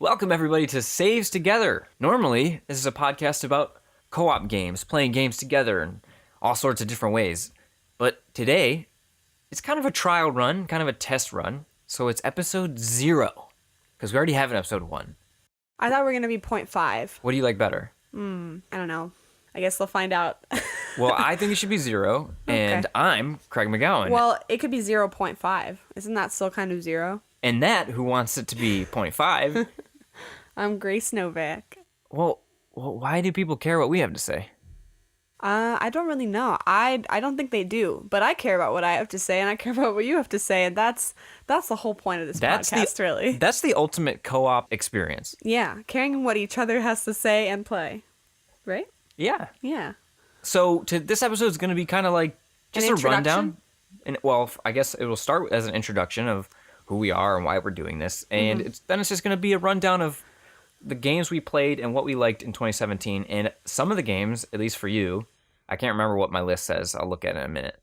Welcome, everybody, to Saves Together. Normally, this is a podcast about co-op games, playing games together in all sorts of different ways. But today, it's kind of a trial run, kind of a test run. So it's episode 0, because we already have an episode 1. I thought we were going to be 0.5. What do you like better? I don't know. I guess they'll find out. Well, I think it should be 0, and Okay. I'm Craig McGowan. Well, it could be 0.5. Isn't that still kind of 0? And that, who wants it to be 0.5. I'm Grace Novak. Well, why do people care what we have to say? I don't really know. I don't think they do, but I care about what I have to say, and I care about what you have to say, and that's the whole point of this podcast, really. That's the ultimate co-op experience. Yeah, caring what each other has to say and play, right? Yeah. Yeah. So this episode is going to be kind of like just An a rundown. introduction? And well, I guess it will start as an introduction of who we are and why we're doing this, and then it's just going to be a rundown of the games we played and what we liked in 2017. And some of the games, at least for you, I can't remember what my list says. I'll look at it in a minute.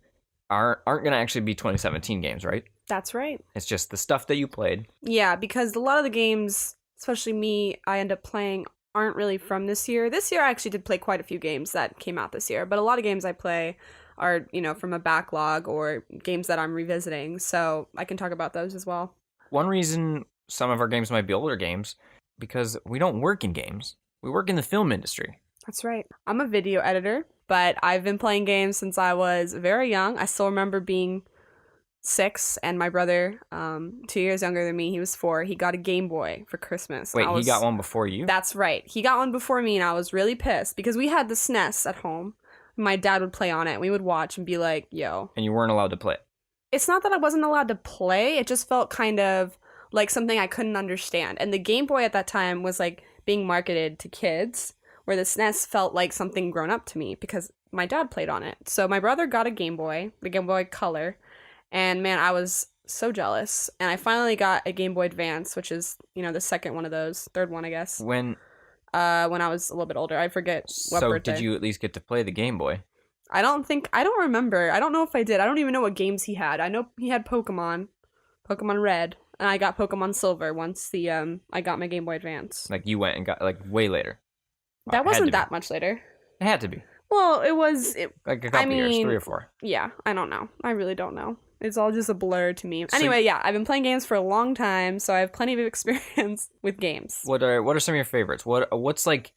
Aren't going to actually be 2017 games, right? That's right. It's just the stuff that you played. Yeah, because a lot of the games, especially me, I end up playing aren't really from this year. This year I actually did play quite a few games that came out this year, but a lot of games I play are, from a backlog or games that I'm revisiting, so I can talk about those as well. One reason some of our games might be older games, because we don't work in games. We work in the film industry. That's right. I'm a video editor, but I've been playing games since I was very young. I still remember being 6, and my brother, 2 years younger than me, he was 4. He got a Game Boy for Christmas. Wait, he got one before you? That's right. He got one before me, and I was really pissed because we had the SNES at home. My dad would play on it. We would watch and be like, yo. And you weren't allowed to play it. It's not that I wasn't allowed to play. It just felt kind of like something I couldn't understand. And the Game Boy at that time was like being marketed to kids, where the SNES felt like something grown up to me because my dad played on it. So my brother got a Game Boy, the Game Boy Color. And man, I was so jealous. And I finally got a Game Boy Advance, which is, the second one of those, third one, I guess. When I was a little bit older. I forget what birthday. So did you at least get to play the Game Boy? I don't remember. I don't know if I did. I don't even know what games he had. I know he had Pokemon Red, and I got Pokemon Silver once I got my Game Boy Advance. Like you went and got way later. That wasn't that much later. It had to be. Well, it was. Like a couple years, 3 or 4. Yeah, I don't know. I really don't know. It's all just a blur to me. Anyway, yeah, I've been playing games for a long time, so I have plenty of experience with games. What are some of your favorites? What's like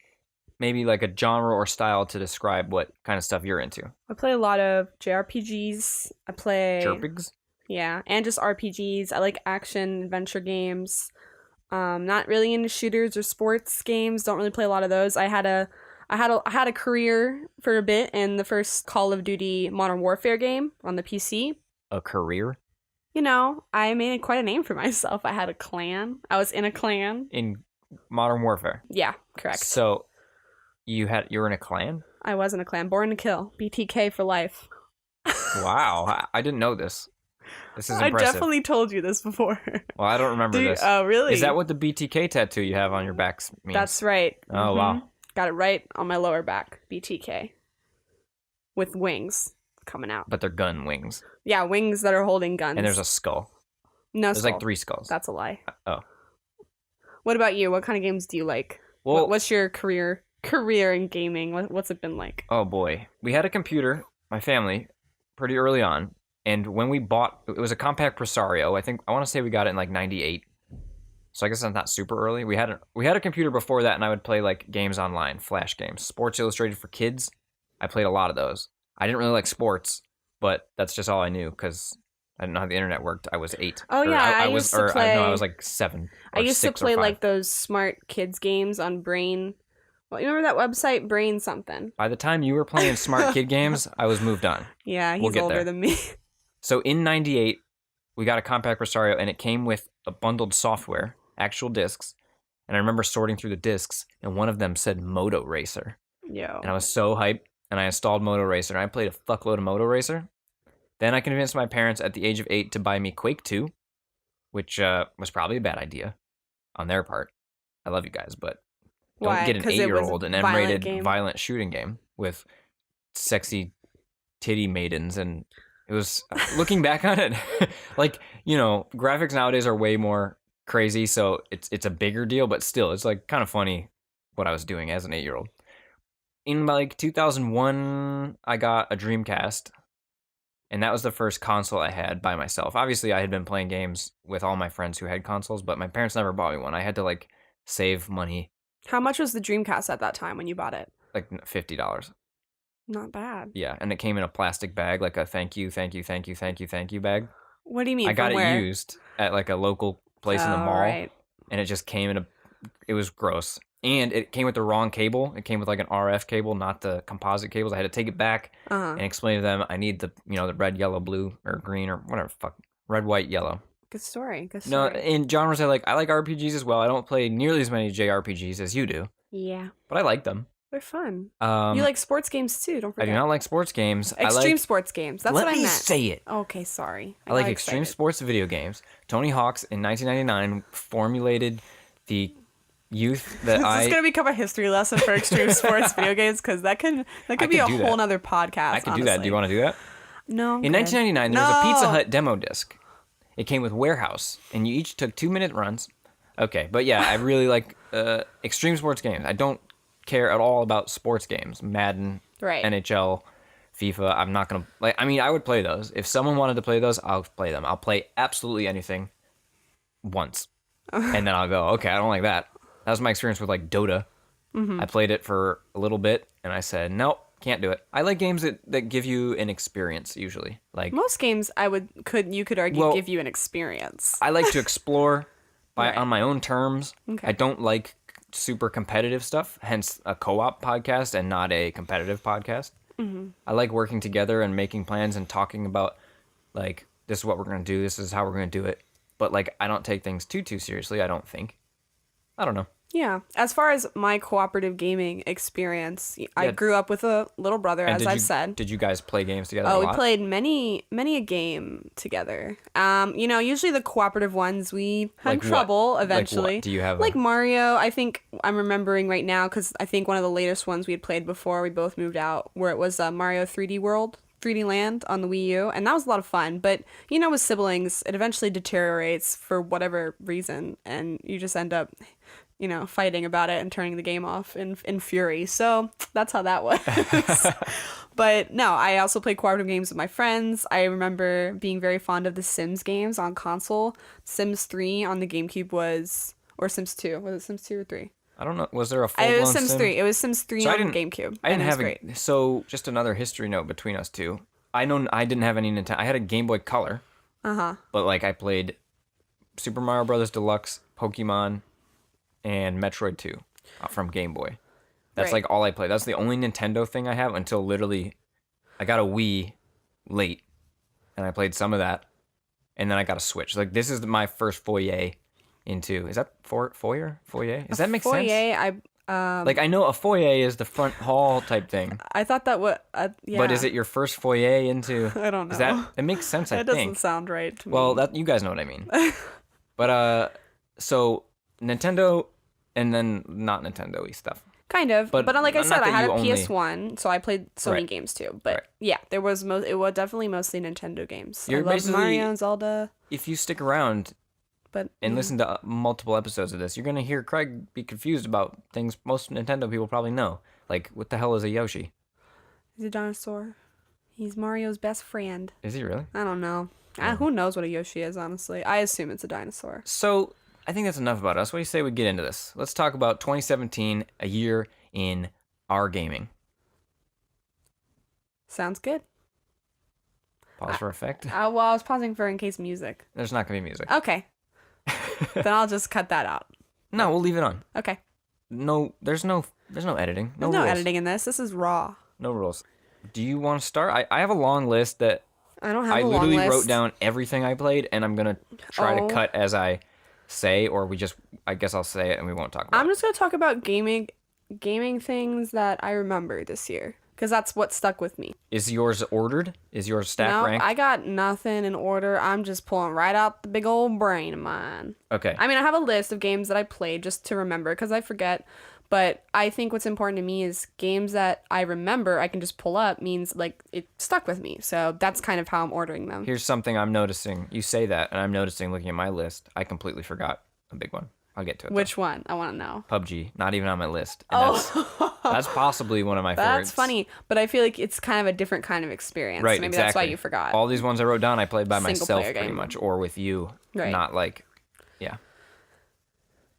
maybe like a genre or style to describe what kind of stuff you're into? I play a lot of JRPGs. I play JRPGs? Yeah, and just RPGs. I like action adventure games. Not really into shooters or sports games. Don't really play a lot of those. I had a career for a bit in the first Call of Duty Modern Warfare game on the PC. A career? I made quite a name for myself. I had a clan. I was in a clan. In Modern Warfare? Yeah, correct. So you were in a clan? I was in a clan. Born to Kill. BTK for life. Wow, I didn't know this. This is impressive. I definitely told you this before. Well, I don't remember this. Oh, really? Is that what the BTK tattoo you have on your back means? That's right. Oh, wow. Got it right on my lower back. BTK. With wings coming out. But they're gun wings. Yeah, wings that are holding guns. And there's a skull. No There's skull. like 3 skulls. That's a lie. Oh. What about you? What kind of games do you like? Well, what's your career in gaming? What's it been like? Oh boy. We had a computer, my family, pretty early on. And when we bought, it was a compact Presario. I want to say we got it in like 98. So I guess that's not super early. We had a computer before that, and I would play like games online, Flash games, Sports Illustrated for kids. I played a lot of those. I didn't really like sports, but that's just all I knew because I didn't know how the internet worked. I was 8. Oh yeah, I used to play. I was like 7. I used to play 5. like those smart kids games on Brain. Well, you remember that website, Brain something? By the time you were playing smart kid games, I was moved on. Yeah, he's older than me. So in 98, we got a compact Presario, and it came with a bundled software, actual discs. And I remember sorting through the discs, and one of them said Moto Racer. Yo. And I was so hyped, and I installed Moto Racer, and I played a fuckload of Moto Racer. Then I convinced my parents at the age of 8 to buy me Quake 2, which was probably a bad idea on their part. I love you guys, but don't get an 8-year-old an M-rated violent shooting game with sexy titty maidens. And it was, looking back on it, like, graphics nowadays are way more crazy, so it's a bigger deal, but still, it's like kind of funny what I was doing as an 8-year-old. In like 2001, I got a Dreamcast, and that was the first console I had by myself. Obviously, I had been playing games with all my friends who had consoles, but my parents never bought me one. I had to like save money, How much was the Dreamcast at that time when you bought it? like $50. Not bad. Yeah, and it came in a plastic bag, like a thank you, thank you, thank you, thank you, thank you bag. What do you mean? I got From it where? used at like a local place in the Oh, mall, right. and it just came in a. It was gross, and it came with the wrong cable. It came with like an RF cable, not the composite cables. I had to take it back Uh-huh. and explain to them I need the the red, yellow, blue, or green, or whatever. Fuck, red, white, yellow. Good story. Good No, story. in genres I like RPGs as well. I don't play nearly as many JRPGs as you do, Yeah. but I like them. They're fun. Um, You like sports games too, don't I forget. do not like sports games. Extreme sports games. That's Let what I me meant. say it. Okay, sorry. I like got extreme excited. sports video games. Tony Hawk's in 1999 formulated the youth that This I is gonna become a history lesson for extreme sports video games because that could be a could do whole that. nother podcast. I could do that. Do you want to do that? No. In 1999, there was a Pizza Hut demo disc. It came with Warehouse, and you each took 2-minute runs. Okay, but yeah, I really like extreme sports games. I don't care at all about sports games, Madden, Right. NHL, FIFA. I'm not gonna like. I mean, I would play those if someone wanted to play those. I'll play them. I'll play absolutely anything once, and then I'll go. Okay, I don't like that. That was my experience with like Dota. I played it for a little bit, and I said nope. Can't do it. I like games that give you an experience usually. Like Most games, you could argue, Well, give you an experience. I like to explore Right. on my own terms. Okay. I don't like super competitive stuff, hence a co-op podcast and not a competitive podcast. Mm-hmm. I like working together and making plans and talking about like this is what we're going to do, this is how we're going to do it. But like I don't take things too seriously, I don't think. I don't know. Yeah. As far as my cooperative gaming experience, I Yeah. grew up with a little brother, And as I've said. did you guys play games together a Oh, we lot? played many a game together. Usually the cooperative ones we had Like what? trouble Like what? eventually. Do you have like a- Mario? I think I'm remembering right now because I think one of the latest ones we had played before we both moved out, where it was Mario 3D World, 3D Land on the Wii U, and that was a lot of fun. But with siblings, it eventually deteriorates for whatever reason, and you just end up fighting about it and turning the game off in fury. So that's how that was. But no, I also played cooperative games with my friends. I remember being very fond of the Sims games on console. Sims 3 on the GameCube or Sims 2. Was it Sims 2 or 3? I don't know. Was there a It full-blown was Sims Sim? 3. It was Sims 3 So I on didn't- GameCube. I didn't and it was have great. so just another history note between us two. I know I didn't have any Nintendo. I had a Game Boy Color. Uh-huh. But like I played Super Mario Brothers Deluxe, Pokemon, and Metroid 2 from Game Boy. That's Right. like all I played. That's the only Nintendo thing I have until literally I got a Wii late, and I played some of that, and then I got a Switch. Like this is my first foyer into. Is that foyer? Foyer? Does that make sense? Foyer, Like I know a foyer is the front hall type thing, I thought that was yeah. but is it your first foyer into? I don't Is know. that it makes sense? I That doesn't think. sound right to me. Well, that you guys know what I mean. But so Nintendo, and then not Nintendo-y stuff. Kind of, But but like I not said, I that had you a only- PS1, so I played Sony Right. games too. But Right. yeah, it was definitely mostly Nintendo games. You're I love basically- Mario and Zelda, If you stick around but and yeah. listen to multiple episodes of this, you're gonna hear Craig be confused about things most Nintendo people probably know. Like, what the hell is a Yoshi? He's a dinosaur. He's Mario's best friend. Is he really? I don't know. Who knows what a Yoshi is? Honestly, I assume it's a dinosaur. So I think that's enough about us. What do you say we get into this? Let's talk about 2017, a year in our gaming. Sounds good. Pause for effect. Well, I was pausing for in case music. There's not gonna be music. Okay, then I'll just cut that out. No, we'll leave it on. Okay. No, there's no editing. No There's no rules. editing in this. This is raw. No rules. Do you want to start? I have a long list that I don't have I a long literally list. wrote down everything I played, and I'm gonna try Oh. to cut as I say, or I guess I'll say it and we won't talk about I'm it. just gonna talk about gaming things that I remember this year because that's what stuck with me. Is yours ordered? Is yours stack No, ranked? I got nothing in order. I'm just pulling right out the big old brain of mine. Okay. I mean, I have a list of games that I played just to remember because I forget. But I think what's important to me is games that I remember I can just pull up means like it stuck with me. So that's kind of how I'm ordering them. Here's something I'm noticing. You say that, and I'm noticing looking at my list, I completely forgot a big one. I'll get to it. Which one? I want to know. PUBG, not even on my list. And that's possibly one of my favorites. That's funny, but I feel like it's kind of a different kind of experience. Right, So maybe exactly. that's why you forgot. All these ones I wrote down, I played by Single myself player pretty game. much, or with you. Right. Not like, yeah.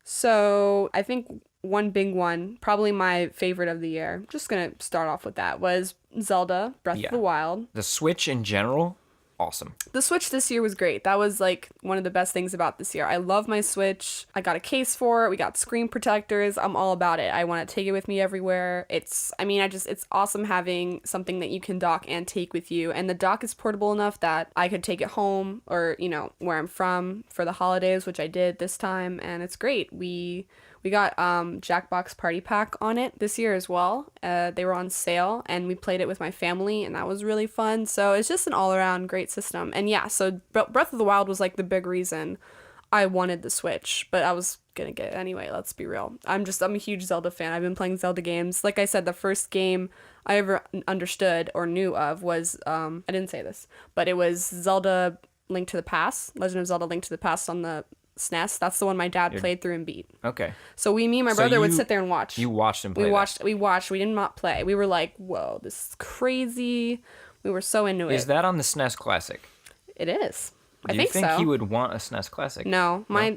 So I think one big one, probably my favorite of the year, just going to start off with that, was Zelda Breath of the Wild. The Switch in general, awesome. The Switch this year was great. That was like one of the best things about this year. I love my Switch. I got a case for it. We got screen protectors. I'm all about it. I want to take it with me everywhere. It's awesome having something that you can dock and take with you. And the dock is portable enough that I could take it home or, where I'm from for the holidays, which I did this time. And it's great. We got Jackbox Party Pack on it this year as well. They were on sale, and we played it with my family, and that was really fun. So it's just an all-around great system. And yeah, so Breath of the Wild was like the big reason I wanted the Switch, but I was gonna get it anyway, let's be real. I'm a huge Zelda fan. I've been playing Zelda games. Like I said, the first game I ever understood or knew of was, I didn't say this, but it was Zelda Link to the Past, Legend of Zelda Link to the Past on the SNES. That's the one my dad played through and beat. Okay. So me and my brother would sit there and watch. You watched him play. We watched. We did not play. We were like, "Whoa, this is crazy." We were so into it. Is that on the SNES Classic? It is. Do I think so. you think he would want a SNES Classic? No, my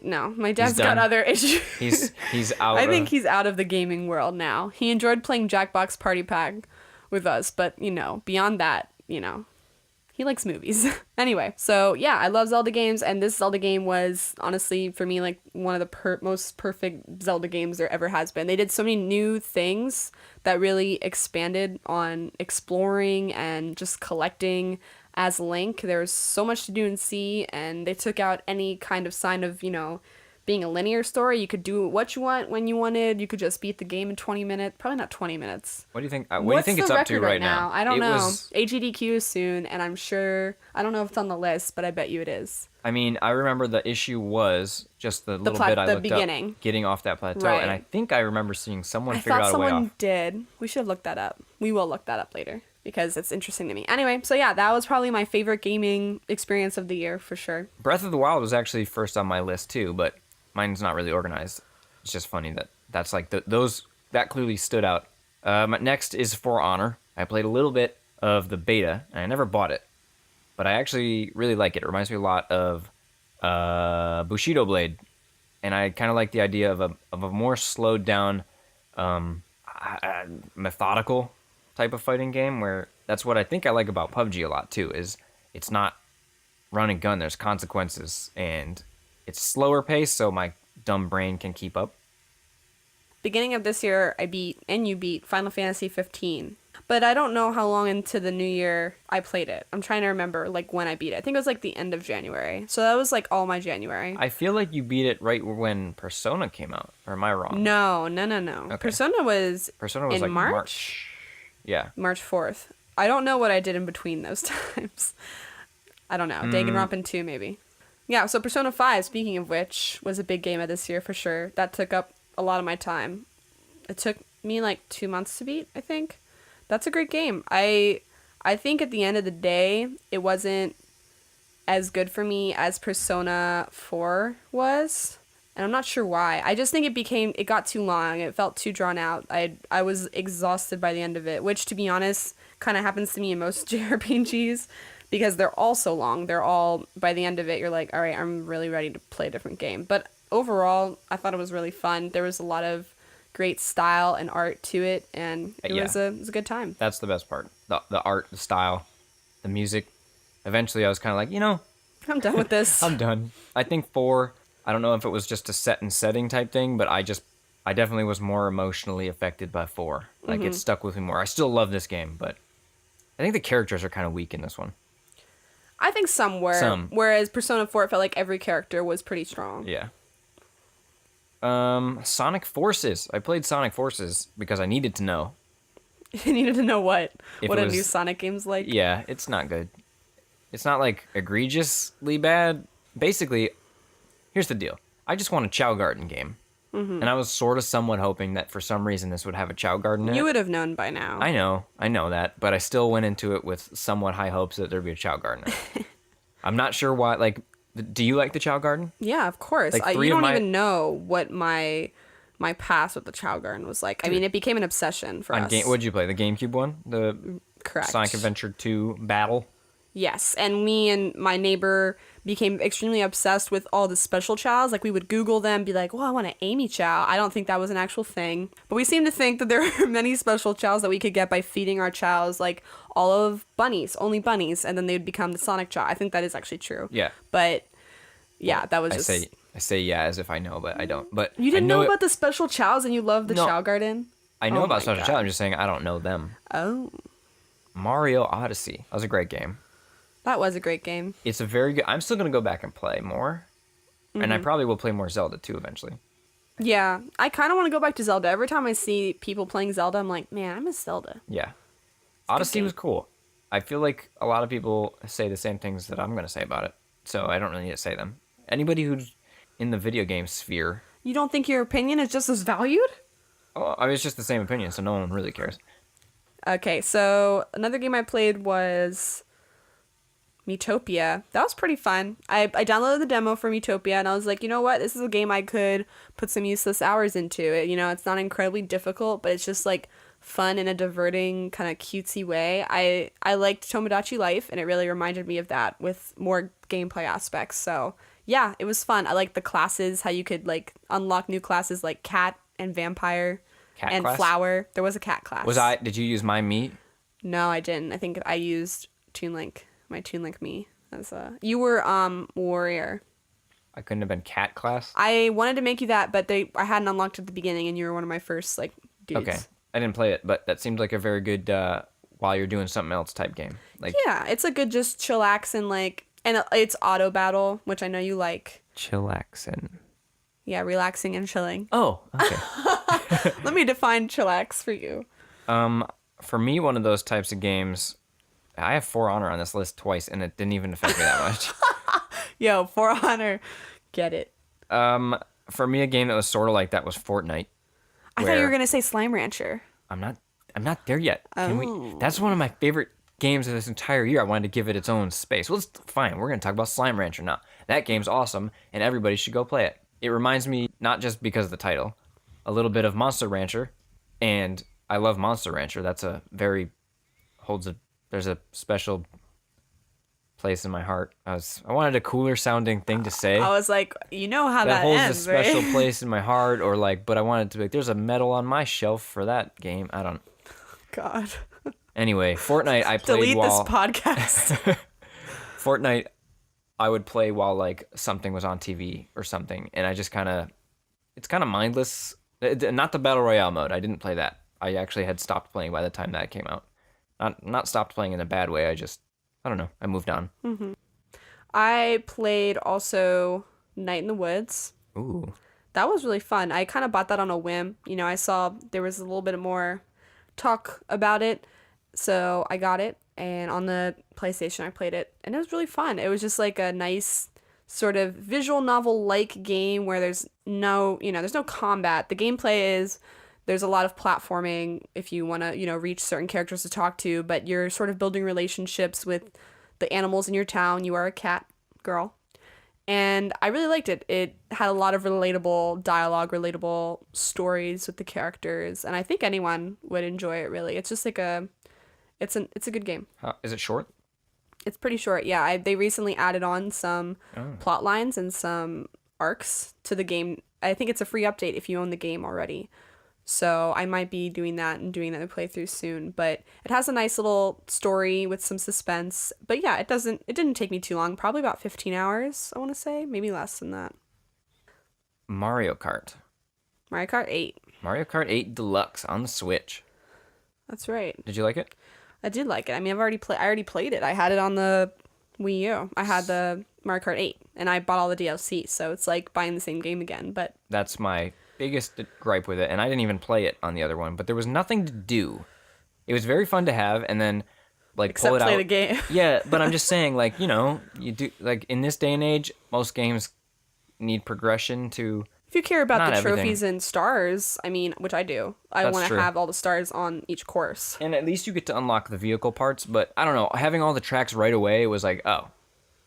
dad's got other issues. He's out. I think he's out of the gaming world now. He enjoyed playing Jackbox Party Pack with us, but beyond that, he likes movies. Anyway, so yeah, I love Zelda games, and this Zelda game was honestly for me like one of the most perfect Zelda games there ever has been. They did so many new things that really expanded on exploring and just collecting as Link. There was so much to do and see, and they took out any kind of sign of, being a linear story. You could do what you want when you wanted. You could just beat the game in 20 minutes. Probably not 20 minutes. What do you think? What do you think it's up to right now? I don't know. AGDQ is soon, and I'm sure, I don't know if it's on the list, but I bet you it is. I mean, I remember the issue was just the little bit I looked beginning. Up, getting off that plateau, Right. And I think I remember seeing someone figure out a way off. I thought someone did. We should have looked that up. We will look that up later, because it's interesting to me. Anyway, so yeah, that was probably my favorite gaming experience of the year, for sure. Breath of the Wild was actually first on my list, too, but mine's not really organized. It's just funny that's like that clearly stood out. Next is For Honor. I played a little bit of the beta, and I never bought it, but I actually really like it. It reminds me a lot of Bushido Blade, and I kind of like the idea of a more slowed down, methodical type of fighting game, where that's what I think I like about PUBG a lot too, is it's not run and gun. There's consequences, and it's slower pace, so my dumb brain can keep up. Beginning of this year, you beat Final Fantasy 15. But I don't know how long into the new year I played it. I'm trying to remember like when I beat it. I think it was like the end of January. So that was like all my January. I feel like you beat it right when Persona came out. Or am I wrong? No. Okay. Persona was in like March. Yeah. March 4th. I don't know what I did in between those times. I don't know. Danganronpa 2 maybe. Yeah, so Persona 5, speaking of which, was a big game of this year for sure. That took up a lot of my time. It took me like 2 months to beat, I think. That's a great game. I think at the end of the day, it wasn't as good for me as Persona 4 was. And I'm not sure why. I just think it got too long. It felt too drawn out. I was exhausted by the end of it, which to be honest, kind of happens to me in most JRPGs. Because they're all so long. They're all, by the end of it, you're like, all right, I'm really ready to play a different game. But overall, I thought it was really fun. There was a lot of great style and art to it, and it was a good time. That's the best part. The art, the style, the music. Eventually, I was kind of like, I'm done with this. I'm done. I think 4, I don't know if it was just a set and setting type thing, but I definitely was more emotionally affected by 4. Like, it stuck with me more. I still love this game, but I think the characters are kind of weak in this one. I think some were. Whereas Persona 4, it felt like every character was pretty strong. Yeah. Sonic Forces. I played Sonic Forces because I needed to know. You needed to know what? If what a new Sonic game's like? Yeah, it's not good. It's not like egregiously bad. Basically, here's the deal. I just want a Chow Garden game. Mm-hmm. And I was sort of somewhat hoping that for some reason this would have a Chow Garden in it. You would have known by now. I know that, but I still went into it with somewhat high hopes that there'd be a Chow Garden in it. I'm not sure why, like, Do you like the Chow Garden? Yeah, of course. Like You three of don't my even know what my past with the Chow Garden was like. I mean, it became an obsession for on us. game. What'd you play? The GameCube one, the Correct. Sonic Adventure 2 Battle. Yes, and me and my neighbor became extremely obsessed with all the special chows. Like we would Google them, be like, "Well, I want an Amy chow." I don't think that was an actual thing, but we seem to think that there are many special chows that we could get by feeding our chows like all of bunnies, only bunnies, and then they would become the Sonic chow. I think that is actually true. Yeah. But yeah, that was I just. say yeah as if I know, but I don't. But You didn't I know it- about the special chows, and you love the No. Chow Garden. I know Oh about my Special God. Chow. I'm just saying I don't know them. Oh, Mario Odyssey. That was a great game. that was a great game. It's a very good. I'm still gonna go back and play more, and Mm-hmm. I probably will play more Zelda too eventually. Yeah, I kind of want to go back to Zelda. Every time I see people playing Zelda, I'm like, man, I miss Zelda. Yeah, Odyssey game. was cool. I feel like a lot of people say the same things that I'm gonna say about it, so I don't really need to say them. Anybody who's in the video game sphere, You don't think your opinion is just as valued? oh, I mean, it's just the same opinion, so no one really cares. Okay, so another game I played was Metopia. That was pretty fun. I downloaded the demo for Metopia and I was like, you know what? This is a game I could put some useless hours into. You know, it's not incredibly difficult, but it's just like fun in a diverting, kind of cutesy way. I liked Tomodachi Life and it really reminded me of that with more gameplay aspects. So yeah, it was fun. I liked the classes, how you could like unlock new classes like cat and vampire Cat and class? flower. There was a cat class. Did you use my meat? No, I didn't. I think I used Toon Link, my Toon Link me as you were warrior. I couldn't have been cat class. I wanted to make you that, but I hadn't unlocked at the beginning, and you were one of my first like dudes. Okay, I didn't play it, but that seemed like a very good while you're doing something else type game. Like Yeah, it's a good just chillax and like, and it's auto battle, which I know you like. chillaxin. Yeah, relaxing and chilling. Oh, okay. Let me define chillax for you. For me, one of those types of games, I have For Honor on this list twice, and it didn't even affect me that much. Yo, For Honor, get it. For me, a game that was sort of like that was Fortnite. I thought you were gonna say Slime Rancher. I'm not there yet. Can we? That's one of my favorite games of this entire year. I wanted to give it its own space. Well, it's fine. We're gonna talk about Slime Rancher now. That game's awesome, and everybody should go play it. It reminds me, not just because of the title, a little bit of Monster Rancher, and I love Monster Rancher. That's there's a special place in my heart. I wanted a cooler sounding thing to say. I was like, you know how that holds ends, a special right? place in my heart, or like, but I wanted to be like, there's a medal on my shelf for that game. I don't. God. Anyway, Fortnite I played Delete while this podcast. Fortnite I would play while like something was on TV or something, and I just it's kind of mindless. Not the battle royale mode. I didn't play that. I actually had stopped playing by the time that came out. Not stopped playing in a bad way. I don't know. I moved on. I played also Night in the Woods. Ooh. That was really fun. I kind of bought that on a whim. You know, I saw there was a little bit more talk about it, so I got it. And on the PlayStation, I played it, and it was really fun. It was just like a nice sort of visual novel-like game where there's no combat. The gameplay is there's a lot of platforming if you want to, reach certain characters to talk to, but you're sort of building relationships with the animals in your town. You are a cat girl. And I really liked it. It had a lot of relatable dialogue, relatable stories with the characters, and I think anyone would enjoy it really. It's just like it's a good game. Is it short? It's pretty short. Yeah, they recently added on some plot lines and some arcs to the game. I think it's a free update if you own the game already. So I might be doing that and doing another playthrough soon. But it has a nice little story with some suspense. But yeah, it didn't take me too long. Probably about 15 hours, I want to say. Maybe less than that. Mario Kart. Mario Kart 8. Mario Kart 8 Deluxe on the Switch. That's right. Did you like it? I did like it. I mean, I already played it. I had it on the Wii U. I had the Mario Kart 8, and I bought all the DLC, so it's like buying the same game again. But That's my biggest gripe with it, and I didn't even play it on the other one, but there was nothing to do. It was very fun to have, and then like except pull it play out. the game. Yeah, but I'm just saying, like, you do, like, in this day and age, most games need progression to. If you care about Not the everything. trophies and stars, I mean, which I do, I That's want to true. have all the stars on each course. And at least you get to unlock the vehicle parts, but I don't know, having all the tracks right away was like, oh,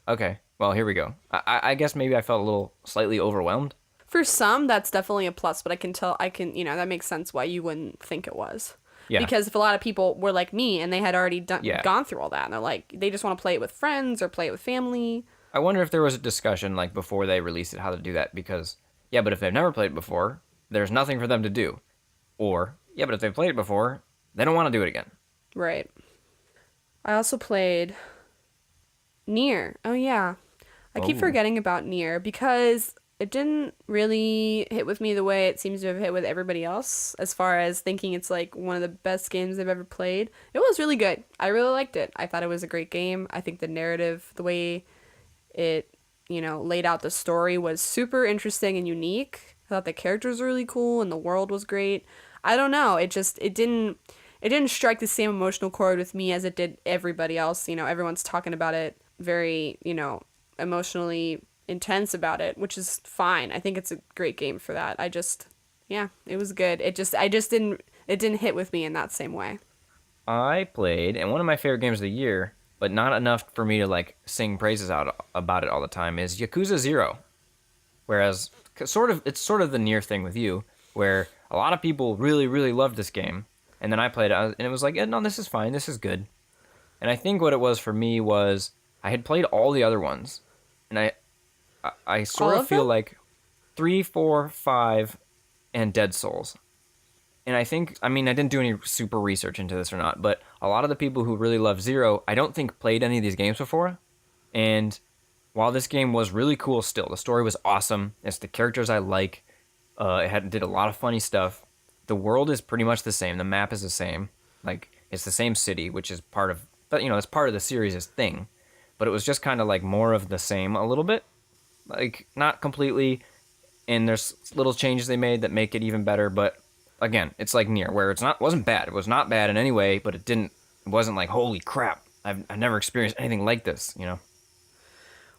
Okay. Well, here we go. I guess maybe I felt a little slightly overwhelmed. For some, that's definitely a plus, but that makes sense why you wouldn't think it was. Yeah. Because if a lot of people were like me and they had already Yeah. gone through all that and they're like, they just want to play it with friends or play it with family. I wonder if there was a discussion like before they released it how to do that because yeah, but if they've never played it before, there's nothing for them to do. Or yeah, but if they've played it before, they don't want to do it again. Right. I also played Nier. Oh, yeah. I keep Oh. forgetting about Nier because it didn't really hit with me the way it seems to have hit with everybody else, as far as thinking it's like one of the best games I've ever played. It was really good. I really liked it. I thought it was a great game. I think the narrative, the way it, laid out the story was super interesting and unique. I thought the characters were really cool and the world was great. I don't know. It didn't strike the same emotional chord with me as it did everybody else. Everyone's talking about it very, emotionally intense about it, which is fine. I think it's a great game for that. Yeah, it was good. It didn't hit with me in that same way. I played, and one of my favorite games of the year, but not enough for me to like sing praises out about it all the time, is Yakuza 0. Whereas it's sort of the near thing with you, where a lot of people really, really loved this game, and then I played it, and it was like, yeah, no, this is fine, this is good. And I think what it was for me was I had played all the other ones, and I sort All of of feel them? like 3, 4, 5, and Dead Souls. And I think, I mean, I didn't do any super research into this or not, but a lot of the people who really love Zero, I don't think played any of these games before. And while this game was really cool still, the story was awesome. It's the characters I like. Did a lot of funny stuff. The world is pretty much the same. The map is the same. Like, it's the same city, which is part of, but it's part of the series' thing. But it was just kind of like more of the same a little bit. Like, not completely. And there's little changes they made that make it even better, but again, it's like Nier, where wasn't bad. It was not bad in any way, but it wasn't like, holy crap, I've never experienced anything like this.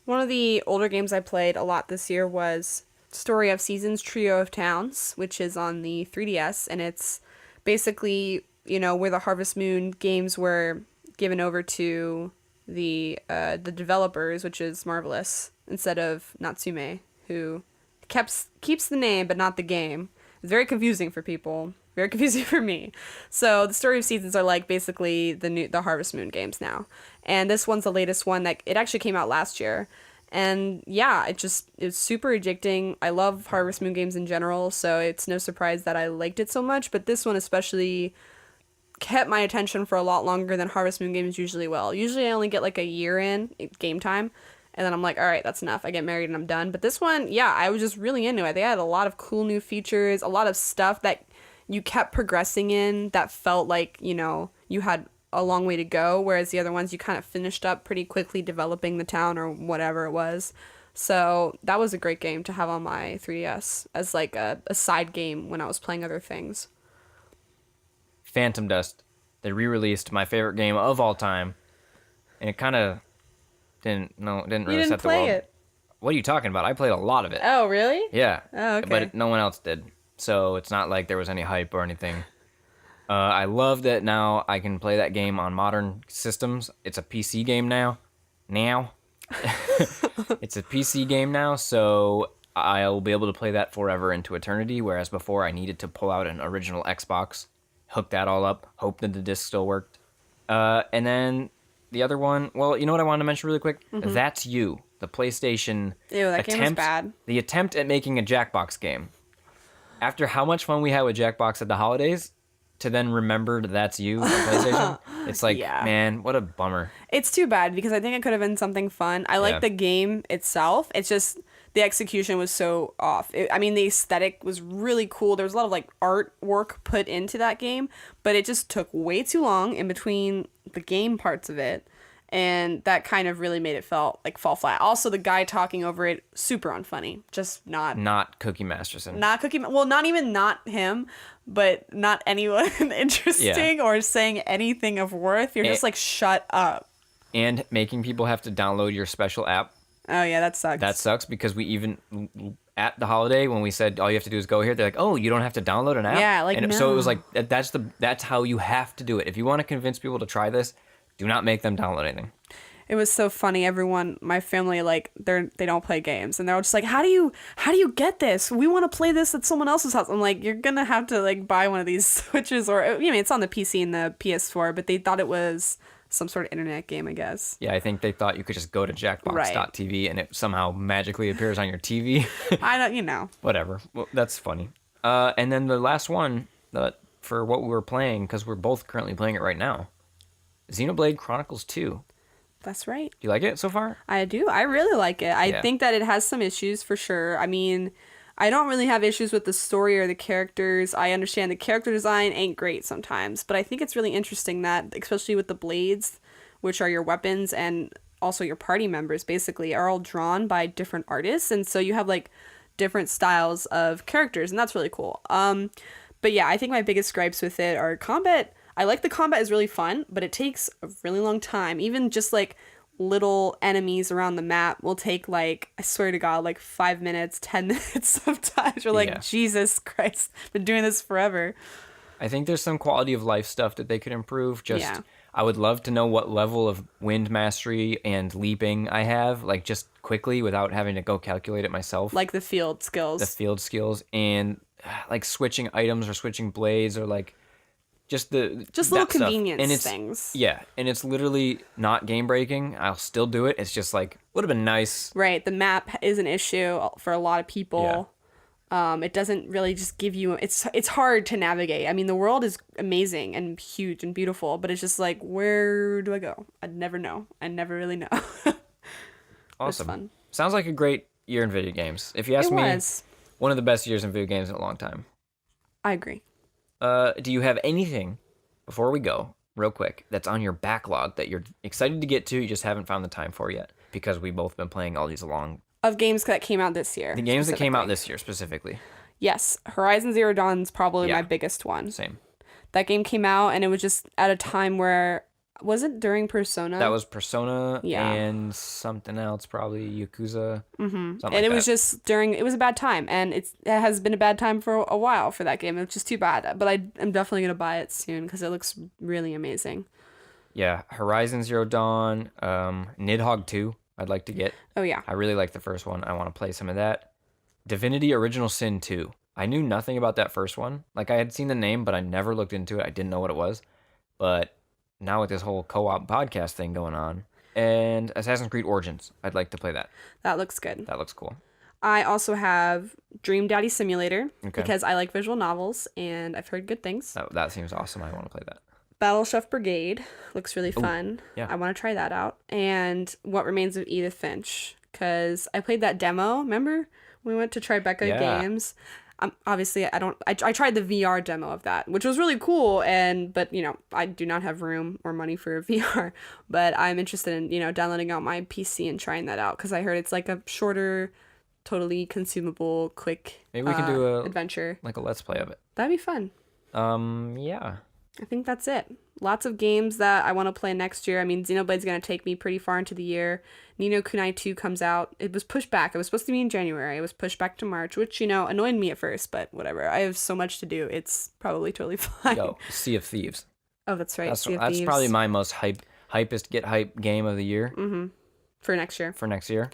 One of the older games I played a lot this year was Story of Seasons Trio of Towns, which is on the 3DS, and it's basically, where the Harvest Moon games were given over to the developers, which is Marvelous, instead of Natsume, who keeps the name but not the game. It's very confusing for people. Very confusing for me. So the Story of Seasons are like basically the Harvest Moon games now. And this one's the latest one that it actually came out last year. And yeah, it's super addicting. I love Harvest Moon games in general, so it's no surprise that I liked it so much, but this one especially kept my attention for a lot longer than Harvest Moon games usually will. Usually I only get like a year in game time, and then I'm like, all right, that's enough. I get married and I'm done. But this one, yeah, I was just really into it. They had a lot of cool new features, a lot of stuff that you kept progressing in that felt like, you had a long way to go, whereas the other ones you kind of finished up pretty quickly developing the town or whatever it was. So that was a great game to have on my 3DS as like a side game when I was playing other things. Phantom Dust. They re-released my favorite game of all time, and it kind of didn't You really didn't set the play world. it. What are you talking about? I played a lot of it. Oh, really? Yeah. Oh, okay. But no one else did. So it's not like there was any hype or anything. I love that now I can play that game on modern systems. It's a PC game now. It's a PC game now, so I'll be able to play that forever into eternity, whereas before I needed to pull out an original Xbox, hook that all up, hope that the disc still worked. And then the other one, well, you know what I wanted to mention really quick? Mm-hmm. That's You, the PlayStation Ew, that game was bad. The attempt at making a Jackbox game. After how much fun we had with Jackbox at the holidays, to then remember That's You on PlayStation, it's like, Yeah. man, what a bummer. It's too bad because I think it could have been something fun. I like Yeah. the game itself. It's just the execution was so off. I mean, the aesthetic was really cool. There was a lot of like artwork put into that game, but it just took way too long in between the game parts of it. And that kind of really made it fall flat. Also, the guy talking over it, super unfunny. Just Not Cookie Masterson. not Cookie. Well, not even not him, but not anyone interesting or saying anything of worth. You're just like, shut up. And making people have to download your special app. Oh yeah, that sucks. That sucks because we even at the holiday when we said all you have to do is go here, they're like, oh, you don't have to download an app. Yeah, like, and so no. it was like that's how you have to do it. If you want to convince people to try this, do not make them download anything. It was so funny. Everyone, my family, like they don't play games, and they're all just like, how do you get this? We want to play this at someone else's house. I'm like, you're gonna have to like buy one of these Switches, or I mean, it's on the PC and the PS4, but they thought it was some sort of internet game, I guess. Yeah, I think they thought you could just go to jackbox.tv and it somehow magically appears on your TV. I don't, you know. Whatever. Well, that's funny. And then the last one for what we were playing, because we're both currently playing it right now, Xenoblade Chronicles 2. That's right. Do you like it so far? I do. I really like it. I Yeah. think that it has some issues for sure. I mean, I don't really have issues with the story or the characters. I understand the character design ain't great sometimes, but I think it's really interesting that, especially with the blades, which are your weapons and also your party members, basically, are all drawn by different artists. And so you have like different styles of characters, and that's really cool. But yeah, I think my biggest gripes with it are combat. I like the combat is really fun, but it takes a really long time. Even just like little enemies around the map will take like, I swear to God, like 5 minutes, 10 minutes sometimes. You're like, Yeah. Jesus Christ, been doing this forever. I think there's some quality of life stuff that they could improve. Yeah. I would love to know what level of wind mastery and leaping I have, like just quickly without having to go calculate it myself. Like the field skills. The field skills and like switching items or switching blades or like just little that stuff. convenience And it's, things. Yeah, and it's literally not game breaking. I'll still do it. It's just like would have been nice. Right. The map is an issue for a lot of people. It doesn't really just give you, it's hard to navigate. I mean, the world is amazing and huge and beautiful, but it's just like, where do I go? I'd never know. I never really know. Awesome. fun. Sounds like a great year in video games. If you ask It me, was. one of the best years in video games in a long time. I agree. Do you have anything, before we go, real quick, that's on your backlog that you're excited to get to, you just haven't found the time for yet? Because we've both been playing all these long... Of games that came out this year. The games that came out specifically. this year, specifically. Yes. Horizon Zero Dawn's probably Yeah. my biggest one. Same. That game came out and it was just at a time where, was it during Persona? That was Persona Yeah. and something else, probably Yakuza. Something and like it was that. just during, it was a bad time, and it has been a bad time for a while for that game. It's just too bad, but I'm definitely gonna buy it soon because it looks really amazing. Yeah, Horizon Zero Dawn, Nidhogg 2, I'd like to get. Oh yeah. I really like the first one. I want to play some of that. Divinity Original Sin 2. I knew nothing about that first one. Like, I had seen the name, but I never looked into it. I didn't know what it was. But now with this whole co-op podcast thing going on, and Assassin's Creed Origins, I'd like to play that. That looks good. That looks cool. I also have Dream Daddy Simulator Okay. because I like visual novels and I've heard good things. That seems awesome. I want to play that. Battle Chef Brigade looks really fun. yeah. I want to try that out. And What Remains of Edith Finch because I played that demo. Remember we went to Tribeca Yeah. Games? Obviously, I tried the VR demo of that, which was really cool. But you know, I do not have room or money for a VR. But I'm interested in downloading on my PC and trying that out because I heard it's like a shorter, totally consumable, quick. Maybe we can do a adventure. like a let's play of it. That'd be fun. Yeah. I think that's it. Lots of games that I want to play next year. I mean, Xenoblade's going to take me pretty far into the year. Ni no Kunai 2 comes out. It was pushed back. It was supposed to be in January. It was pushed back to March, which, annoyed me at first, but whatever. I have so much to do. It's probably totally fine. Yo, Sea of Thieves. Oh, that's right. That's Sea of that's Thieves. probably my most hypest get hype game of the year For next year. for next year.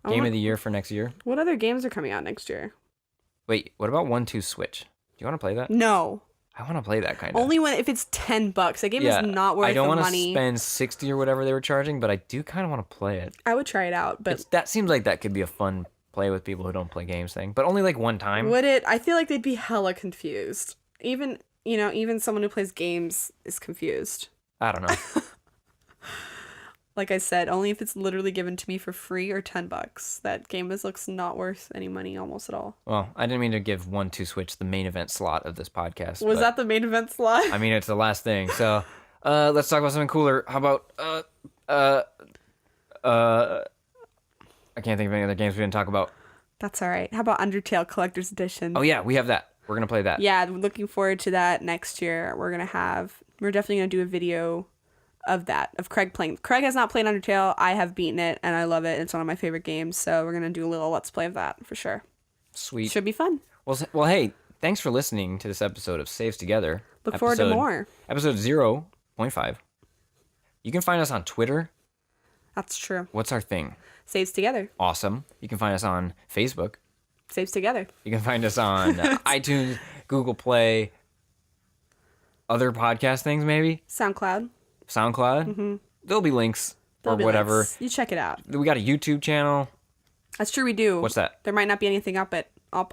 Game of the year for next year. What other games are coming out next year? Wait, what about 1-2 Switch? Do you want to play that? No. I want to play that kind of. Only if it's $10. That game is not worth I don't the want to money. spend 60 or whatever they were charging, but I do kind of want to play it. I would try it out, but That seems like that could be a fun play with people who don't play games thing, but only like one time. would it? I feel like they'd be hella confused. Even someone who plays games is confused. I don't know. Like I said, only if it's literally given to me for free or $10. That game looks not worth any money almost at all. Well, I didn't mean to give 1-2 Switch the main event slot of this podcast. Was but, that the main event slot? I mean, it's the last thing. So, let's talk about something cooler. How about I can't think of any other games we didn't talk about. That's all right. How about Undertale Collector's Edition? Oh yeah, we have that. We're gonna play that. Yeah, I'm looking forward to that next year. We're definitely gonna do a video of Craig playing. Craig has not played Undertale. I have beaten it and I love it. It's one of my favorite games. So we're gonna do a little let's play of that for sure. Sweet. Should be fun. Well, hey, thanks for listening to this episode of Saves Together. Look forward to more. Episode 0.5. You can find us on Twitter That's true. What's our thing? Saves together. Awesome. You can find us on Facebook. Saves together. You can find us on iTunes, Google Play, other podcast things maybe, SoundCloud. SoundCloud. Mm-hmm. There'll be links There'll or be whatever. links. You check it out. We got a YouTube channel. That's true, we do. What's that? There might not be anything up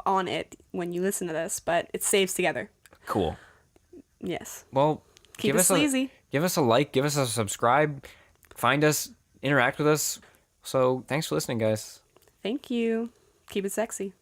on it when you listen to this, but it saves together. Cool. Yes. Well, Keep it sleazy. Give us a like, give us a subscribe, find us, interact with us. So thanks for listening, guys. Thank you. Keep it sexy.